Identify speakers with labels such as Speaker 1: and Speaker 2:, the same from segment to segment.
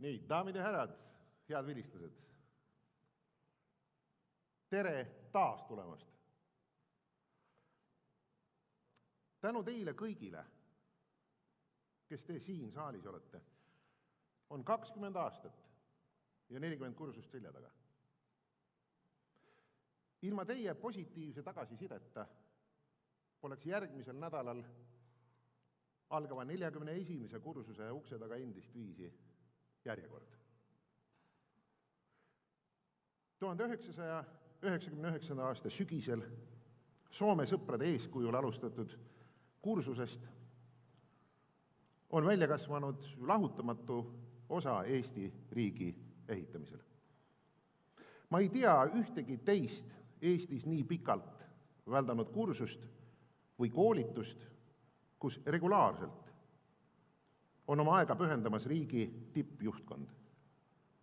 Speaker 1: Nii, daamid ja härrad, head vilistlased. Tere taas tulemast. Tänu teile kõigile, kes te siin saalis olete, on 20 aastat ja 40 kursust selja taga. Ilma teie positiivse tagasisideta poleks järgmisel nädalal algava 41. kursuse ukse taga endist viisi järjekord. 1999. aasta sügisel Soome sõprade eeskujul alustatud kursusest on välja kasvanud lahutamatu osa Eesti riigi ehitamisel. Ma ei tea ühtegi teist Eestis nii pikalt väldanud kursust või koolitust, kus regulaarselt on oma aega pühendamas riigi tippjuhtkond.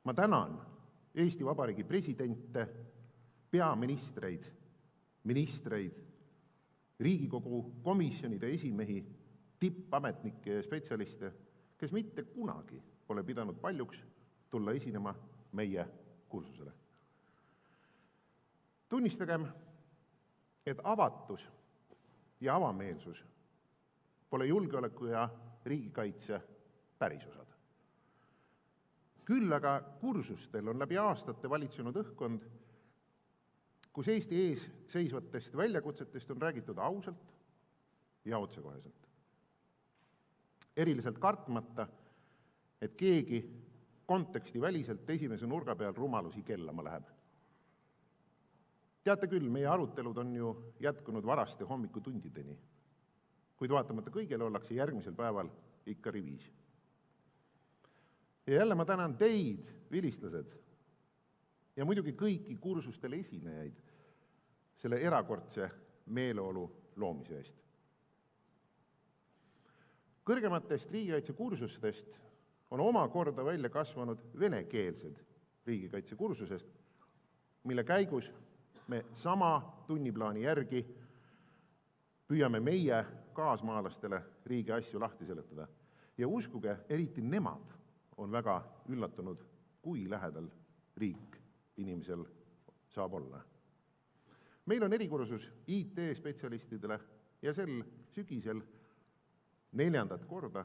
Speaker 1: Ma tänan Eesti Vabariigi presidente, peaministreid, ministreid, Riigikogu komisjonide esimehi, tippametnikke ja spetsialiste, kes mitte kunagi pole pidanud paljuks tulla esinema meie kursusele. Tunnistagem, et avatus ja avameelsus pole julgeoleku ja riigikaitse pärisosad. Küll aga kursustel on läbi aastate valitsenud õhkkond, kus Eesti ees seisvatest väljakutsetest on räägitud ausalt ja otsekoheselt. Eriliselt kartmata, et keegi konteksti väliselt esimese nurga peal rumalusi kellama läheb. Teate küll, meie arutelud on ju jätkunud varaste hommikutundideni, kuid vaatamata kõigele ollakse järgmisel päeval ikka rivis. Ja jälle ma tänan teid, vilistlased, ja muidugi kõiki kursustel esinejaid selle erakordse meeleolu loomise eest. Kõrgematest riigikaitsekursustest on omakorda välja kasvanud venekeelsed riigikaitsekursusest, mille käigus me sama tunniplaani järgi püüame meie kaasmaalastele riigi asju lahti seletada. Ja uskuge, eriti nemad on väga üllatunud, kui lähedal riik inimesel saab olla. Meil on erikursus IT-spetsialistidele ja sel sügisel 4. korda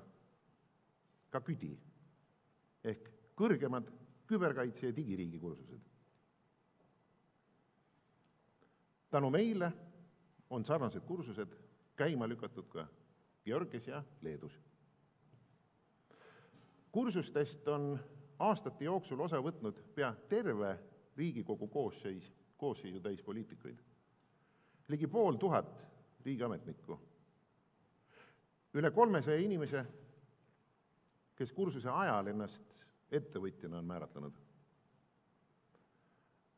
Speaker 1: ka KÜDI ehk kõrgemad küberkaitse ja digiriigi kursused. Tänu meile on sarnased kursused käima lükatud ka Georgias ja Leedus. Kursustest on aastate jooksul osa võtnud pea terve Riigikogu koosseisu täis poliitikuid. Ligi 500 riigiametnikku. Üle 300 inimese, kes kursuse ajal ennast ettevõtjana on määratlenud.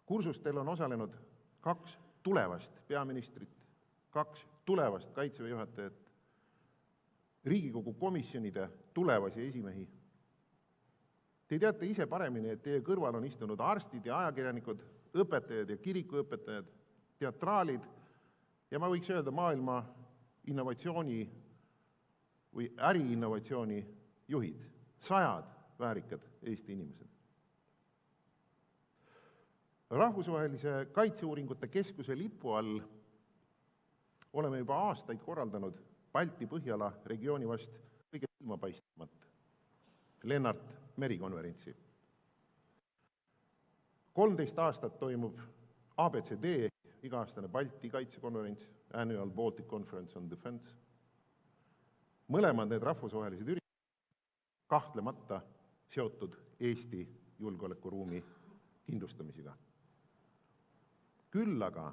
Speaker 1: Kursustel on osalenud 2 tulevast peaministrit, 2 tulevast kaitseväe juhatajat, Riigikogu komisjonide tulevasi esimehi. Te teate ise paremini, et teie kõrval on istunud arstid ja ajakirjanikud, õpetajad ja kirikuõpetajad, teatraalid ja ma võiks öelda maailma innovatsiooni või äriinnovatsiooni juhid, 100 väärikad Eesti inimesed. Rahvusvahelise kaitseuuringute keskuse lipu all oleme juba aastaid korraldanud Balti-Põhjala regiooni vast kõige silmapaistvamat Lennart Meri konverentsi. 13 aastat toimub ABCD, iga-aastane Balti kaitsekonverents, Annual Baltic Conference on Defense. Mõlemad need rahvusvahelised üritused kahtlemata seotud Eesti julgeolekuruumi kindlustamisega. Küll aga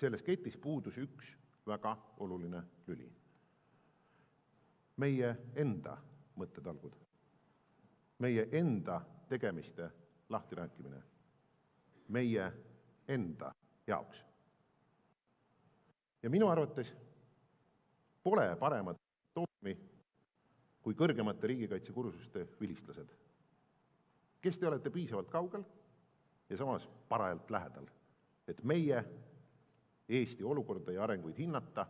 Speaker 1: selles ketis puudus üks väga oluline lüli. Meie enda mõttetalgud, meie enda tegemiste lahtirääkimine, meie enda jaoks. Ja minu arvates pole paremat tootmi kui kõrgemate riigikaitsekursuste vilistlased, kes te olete piisavalt kaugel ja samas parajalt lähedal, et meie Eesti olukorda ja arenguid hinnata,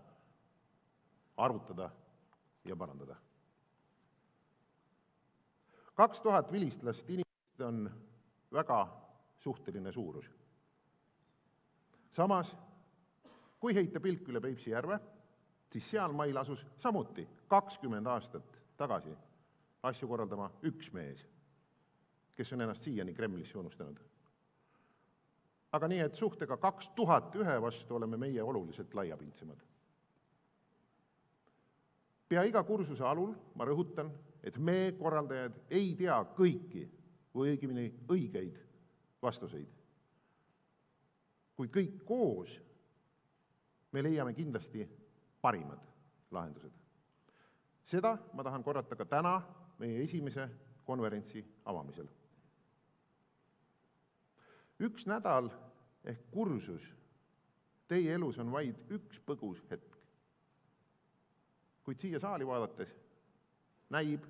Speaker 1: arutada ja parandada. 2000 vilistlast inimest on väga suhteline suurus. Samas, kui heita pilk üle Peipsi järve, siis seal mail asus samuti 20 aastat tagasi asju korraldama üks mees, kes on ennast siiani Kremlisse unustanud. Aga nii, et suhtega 2001 vastu oleme meie oluliselt laiapindsemad. Pea iga kursuse alul ma rõhutan, et me korraldajad ei tea kõiki või õigemini õigeid vastuseid. Kuid kõik koos me leiame kindlasti parimad lahendused. Seda ma tahan korrata ka täna meie esimese konverentsi avamisel. Üks nädal ehk kursus teie elus on vaid üks põgus hetk. Kuid siia saali vaadates näib,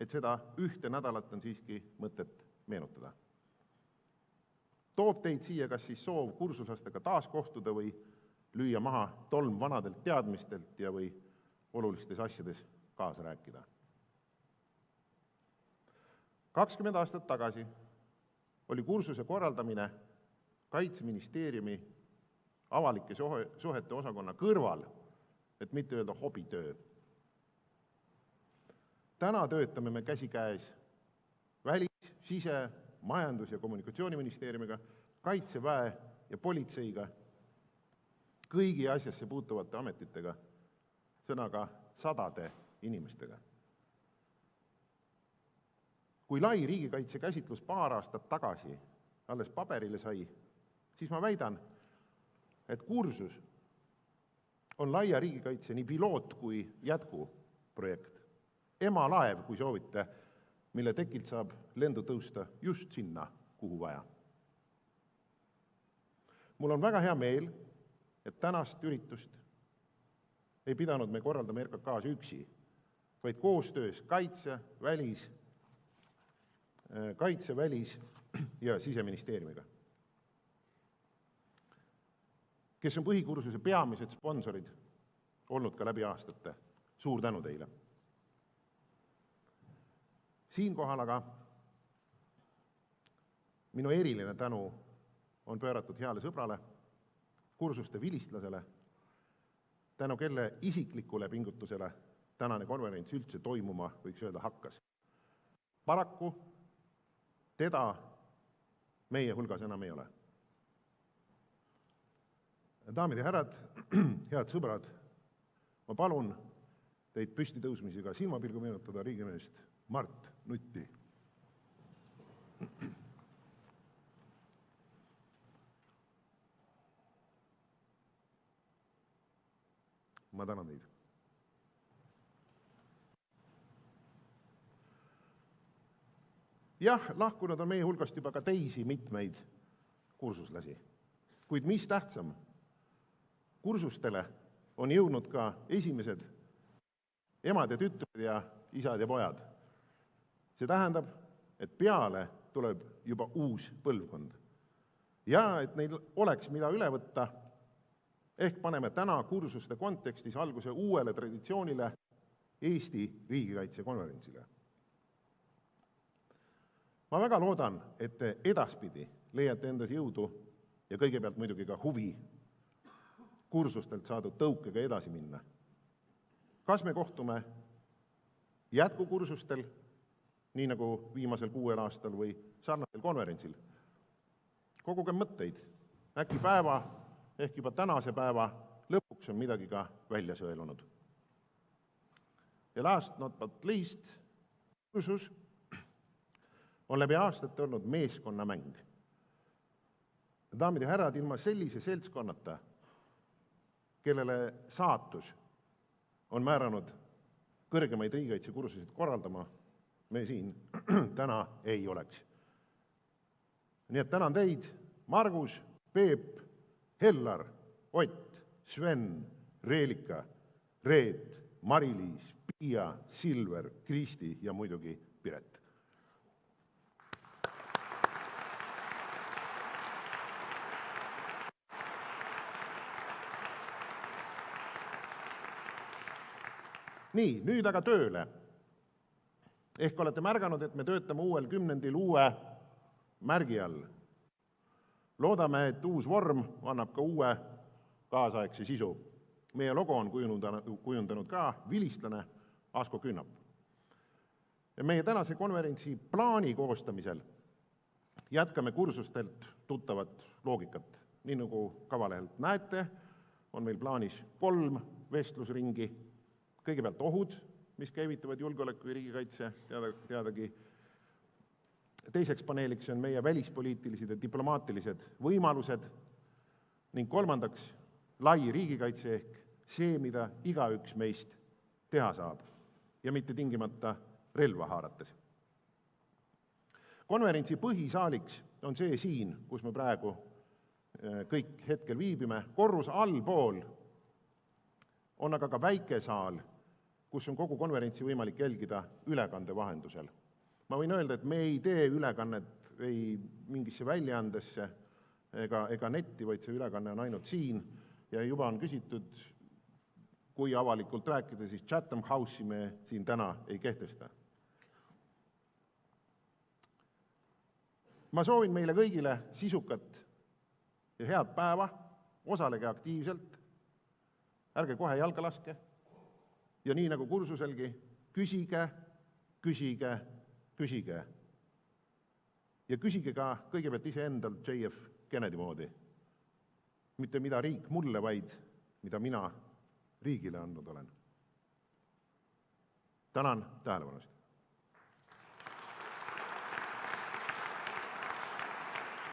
Speaker 1: et seda ühte nädalat on siiski mõtet meenutada. Toob teid siia kas siis soov kursuslastega taas kohtuda või lüüa maha tolm vanadelt teadmistelt ja või olulistes asjades kaasa rääkida. 20 aastat tagasi oli kursuse korraldamine Kaitseministeeriumi avalike suhete osakonna kõrval, et mitte öelda hobitöö. Täna töötame me käsikäes Välis-, Sise-, Majandus- ja Kommunikatsiooniministeeriumiga, Kaitseväe ja politseiga, kõigi asjasse puutuvate ametitega, sõnaga sadade inimestega. Kui lai riigikaitse käsitlus paar aastat tagasi alles paberile sai, siis ma väidan, et kursus on laia riigikaitse nii piloot- kui jätkuprojekt. Emalaev, kui soovite, mille tekilt saab lendu tõusta just sinna, kuhu vaja. Mul on väga hea meel, et tänast üritust ei pidanud me korraldama RKK-s üksi, vaid koostöös Kaitse-, Välis- ja Siseministeeriumiga, kes on põhikursuse peamised sponsorid olnud ka läbi aastate. Suur tänu teile! Siinkohal aga minu eriline tänu on pööratud heale sõbrale, kursuste vilistlasele, tänu kelle isiklikule pingutusele tänane konverents üldse toimuma, võiks öelda, hakkas. Paraku teda meie hulgas enam ei ole. Daamid ja härrad, head sõbrad, ma palun teid püsti tõusmisega silmapilgu meenutada riigimeest Mart Nutti. Ma tänan teid. Jah, lahkunud on meie hulgast juba ka teisi mitmeid kursuslasi, kuid mis tähtsam, kursustele on jõudnud ka esimesed emad ja tütred ja isad ja pojad. See tähendab, et peale tuleb juba uus põlvkond. Ja et neil oleks mida üle võtta, ehk paneme täna kursuste kontekstis alguse uuele traditsioonile Eesti riigikaitsekonverentsile. Ma väga loodan, et te edaspidi leiate endas jõudu ja kõigepealt muidugi ka huvi kursustelt saadud tõukega edasi minna. Kas me kohtume jätkukursustel, nii nagu viimasel 6 aastal või sarnasel konverentsil? Koguge mõtteid, äkki päeva ehk juba tänase päeva lõpuks on midagi ka välja sõelunud. Ja last not but least, kursus on läbi aastate olnud meeskonnamäng. Daamid ja härrad, ilma sellise seltskonnata, kellele saatus on määranud kõrgemaid riigikaitsekursuseid korraldama, me siin täna ei oleks. Nii et tänan teid, Margus, Peep, Hellar, Ott, Sven, Reelika, Reet, Mari-Liis, Pia, Silver, Kristi ja muidugi Piret. Nii, nüüd aga tööle. Ehk olete märganud, et me töötame uuel kümnendil uue märgi all. Loodame, et uus vorm annab ka uue kaasaegse sisu. Meie logo on kujundanud ka vilistlane Asko Künnap. Ja meie tänase konverentsi plaani koostamisel jätkame kursustelt tuttavat loogikat. Nii nagu kavalehelt näete, on meil plaanis 3 vestlusringi. Kõigepealt ohud, mis käivitavad julgeoleku ja riigikaitse teadagi. Teiseks paneeliks on meie välispoliitilised ja diplomaatilised võimalused ning kolmandaks lai riigikaitse ehk see, mida igaüks meist teha saab ja mitte tingimata relva haarates. Konverentsi põhisaaliks on see siin, kus me praegu kõik hetkel viibime. Korruse allpool on aga ka väike saal, kus on kogu konverentsi võimalik jälgida ülekande vahendusel. Ma võin öelda, et me ei tee ülekannet ei mingisse väljaandesse ega netti, vaid see ülekanne on ainult siin ja juba on küsitud, kui avalikult rääkida, siis Chatham House'i me siin täna ei kehtesta. Ma soovin meile kõigile sisukat ja head päeva, osalege aktiivselt, ärge kohe jalga laske ja nii nagu kursuselgi, küsige. Ja küsige ka kõigepealt iseendalt JF Kennedy moodi. Mitte mida riik mulle, vaid mida mina riigile andnud olen. Tänan tähelepanust.